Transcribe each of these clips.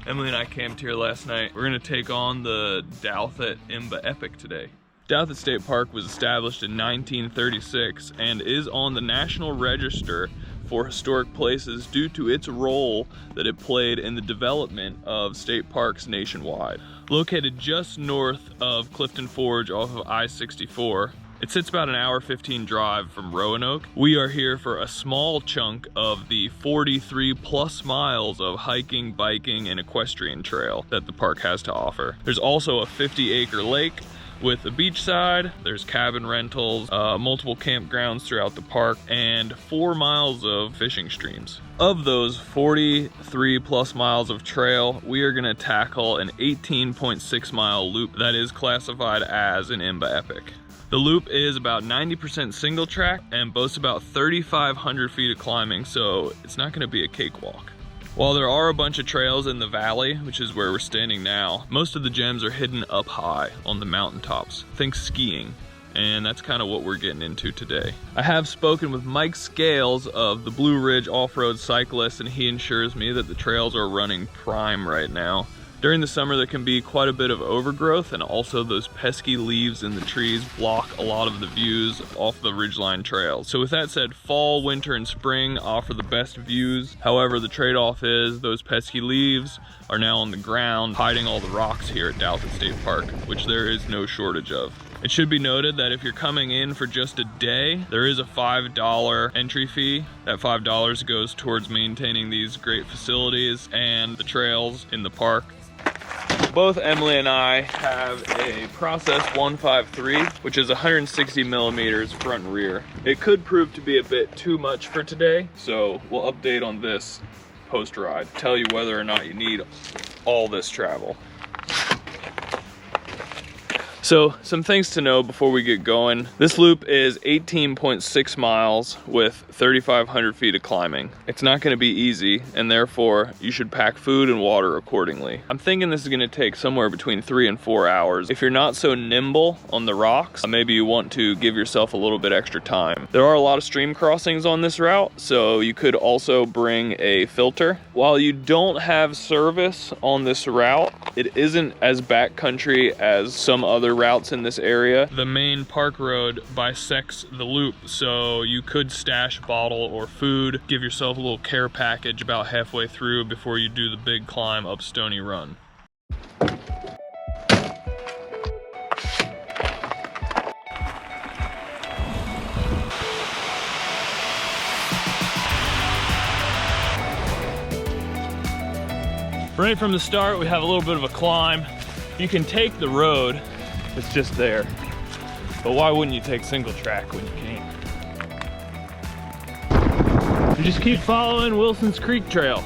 Emily and I camped here last night. We're gonna take on the Douthat IMBA Epic today. Douthat State Park was established in 1936 and is on the National Register for Historic Places due to its role that it played in the development of state parks nationwide. Located just north of Clifton Forge off of I-64, it sits about an hour 15 drive from Roanoke. We are here for a small chunk of the 43 plus miles of hiking, biking, and equestrian trail that the park has to offer. There's also a 50-acre lake with a beachside, there's cabin rentals, multiple campgrounds throughout the park, and 4 miles of fishing streams. Of those 43 plus miles of trail, we are gonna tackle an 18.6 mile loop that is classified as an IMBA Epic. The loop is about 90% single track and boasts about 3,500 feet of climbing, so it's not gonna be a cakewalk. While there are a bunch of trails in the valley, which is where we're standing now, most of the gems are hidden up high on the mountaintops. Think skiing, and that's kind of what we're getting into today. I have spoken with Mike Scales of the Blue Ridge Off-Road Cyclists, and he assures me that the trails are running prime right now. During the summer, there can be quite a bit of overgrowth, and also those pesky leaves in the trees block a lot of the views off the ridgeline trails. So with that said, fall, winter, and spring offer the best views. However, the trade-off is those pesky leaves are now on the ground, hiding all the rocks here at Douthat State Park, which there is no shortage of. It should be noted that if you're coming in for just a day, there is a $5 entry fee. That $5 goes towards maintaining these great facilities and the trails in the park. Both Emily and I have a Process 153, which is 160 millimeters front and rear. It could prove to be a bit too much for today, so we'll update on this post-ride, tell you whether or not you need all this travel. So, some things to know before we get going. This loop is 18.6 miles with 3,500 feet of climbing. It's not gonna be easy, and therefore, you should pack food and water accordingly. I'm thinking this is gonna take somewhere between 3 and 4 hours. If you're not so nimble on the rocks, maybe you want to give yourself a little bit extra time. There are a lot of stream crossings on this route, so you could also bring a filter. While you don't have service on this route, it isn't as backcountry as some other routes in this area. The main park road bisects the loop, so you could stash a bottle or food, give yourself a little care package about halfway through before you do the big climb up Stony Run. Right from the start, we have a little bit of a climb. You can take the road, it's just there. But why wouldn't you take single track when you can? You just keep following Wilson's Creek Trail.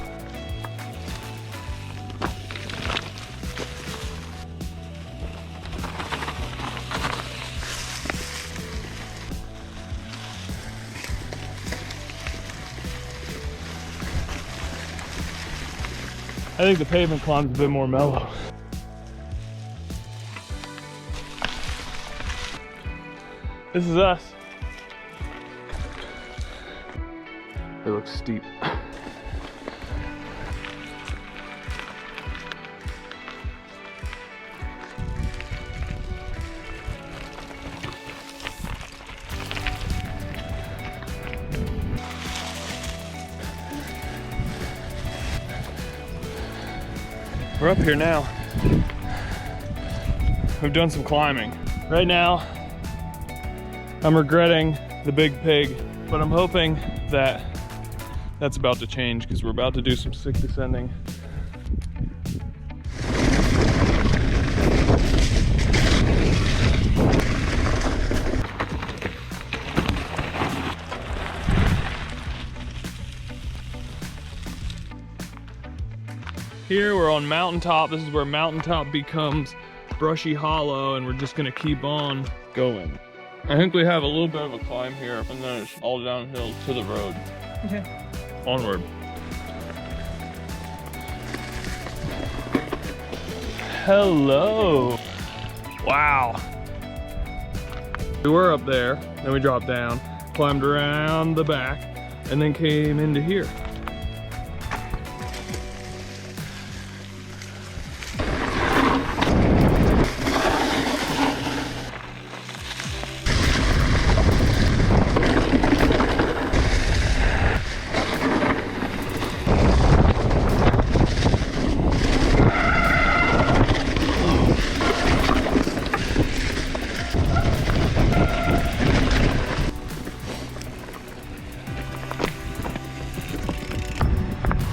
I think the pavement climb's a bit more mellow. This is us. It looks steep. We're up here now. We've done some climbing. Right now, I'm regretting the big pig, but I'm hoping that that's about to change because we're about to do some sick descending. Here we're on Mountaintop. This is where Mountaintop becomes Brushy Hollow, and we're just gonna keep on going. I think we have a little bit of a climb here, and then it's all downhill to the road. Okay. Onward. Hello. Wow. We were up there, then we dropped down, climbed around the back, and then came into here.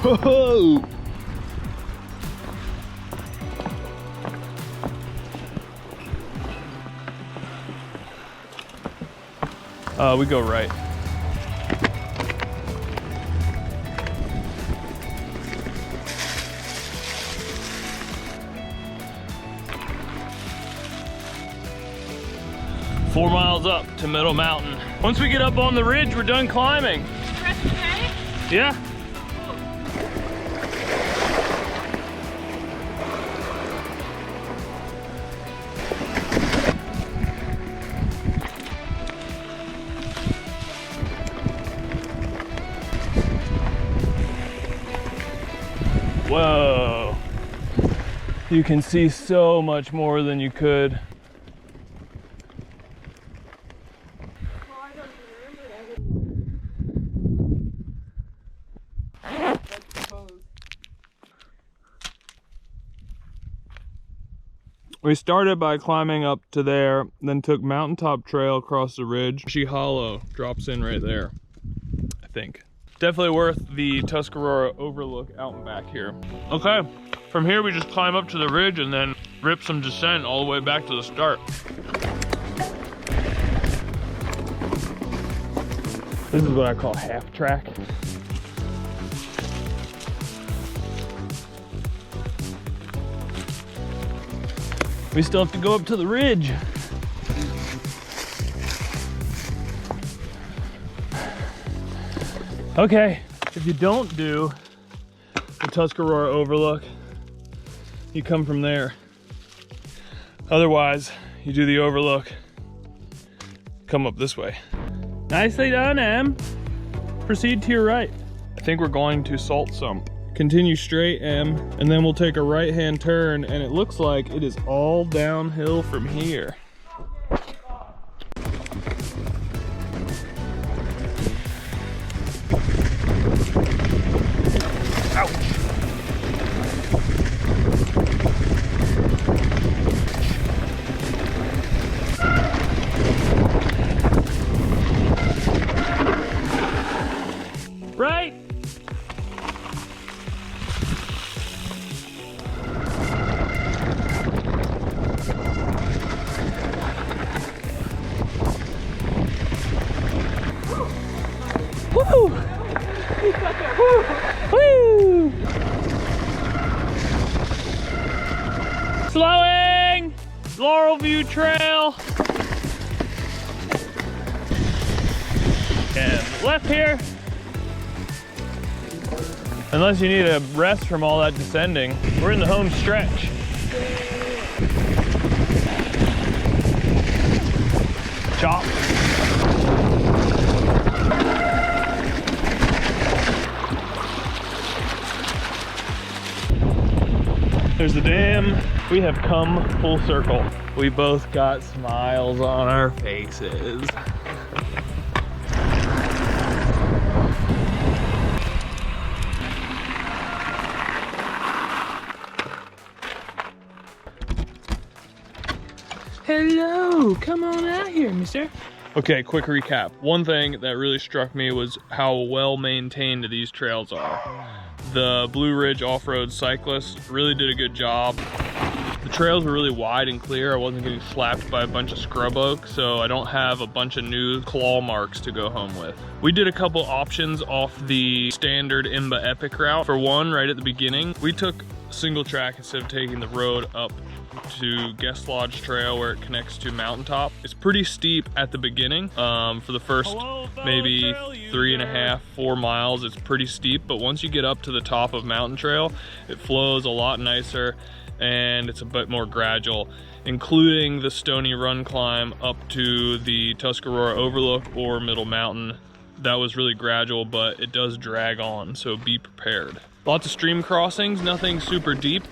Whoa! We go right. Four miles up to Middle Mountain. Once we get up on the ridge, we're done climbing. The rest of the day? Yeah. Whoa. You can see so much more than you could. We started by climbing up to there, then took mountaintop trail across the ridge. Brushy Hollow drops in right there, I think. Definitely worth the Tuscarora Overlook out and back here. Okay, from here we just climb up to the ridge and then rip some descent all the way back to the start. This is what I call half track. We still have to go up to the ridge. Okay, if you don't do the Tuscarora Overlook, you come from there. Otherwise, you do the Overlook, come up this way. Nicely done, Em. Proceed to your right. I think we're going to Salt Sump. Continue straight, Em, and then we'll take a right-hand turn, and it looks like it is all downhill from here. Ouch! Right? Woo! Woo! Slowing! Laurel View Trail. And left here. Unless you need a rest from all that descending, we're in the home stretch. Chop. There's the dam. We have come full circle. We both got smiles on our faces. Hello, come on out here, mister. Okay, quick recap. One thing that really struck me was how well maintained these trails are. The Blue Ridge off-road cyclists really did a good job. The trails were really wide and clear. I wasn't getting slapped by a bunch of scrub oak, so I don't have a bunch of new claw marks to go home with. We did a couple options off the standard IMBA Epic route. For one, right at the beginning, we took single track instead of taking the road up to Guest Lodge Trail where it connects to Mountaintop. It's pretty steep at the beginning. For the first maybe 3.5, 4 miles, it's pretty steep, but once you get up to the top of Mountain Trail, it flows a lot nicer and it's a bit more gradual, including the Stony Run climb up to the Tuscarora Overlook or Middle Mountain. That was really gradual, but it does drag on, so be prepared. Lots of stream crossings, nothing super deep,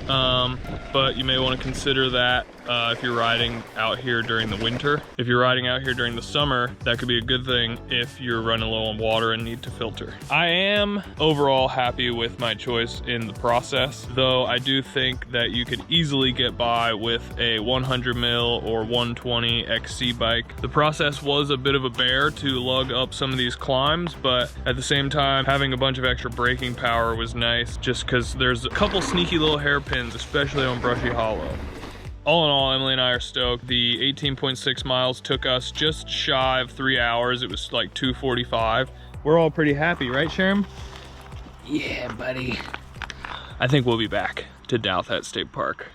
but you may want to consider that if you're riding out here during the winter. If you're riding out here during the summer, that could be a good thing if you're running low on water and need to filter. I am overall happy with my choice in the process, though I do think that you could easily get by with a 100 mil or 120 XC bike. The process was a bit of a bear to lug up some of these climbs, but at the same time, having a bunch of extra braking power was nice, just because there's a couple sneaky little hairpins, especially on Brushy Hollow. All in all, Emily and I are stoked. The 18.6 miles took us just shy of 3 hours. It was like 2:45. We're all pretty happy, right, Sherm? Yeah, buddy. I think we'll be back to Douthat State Park.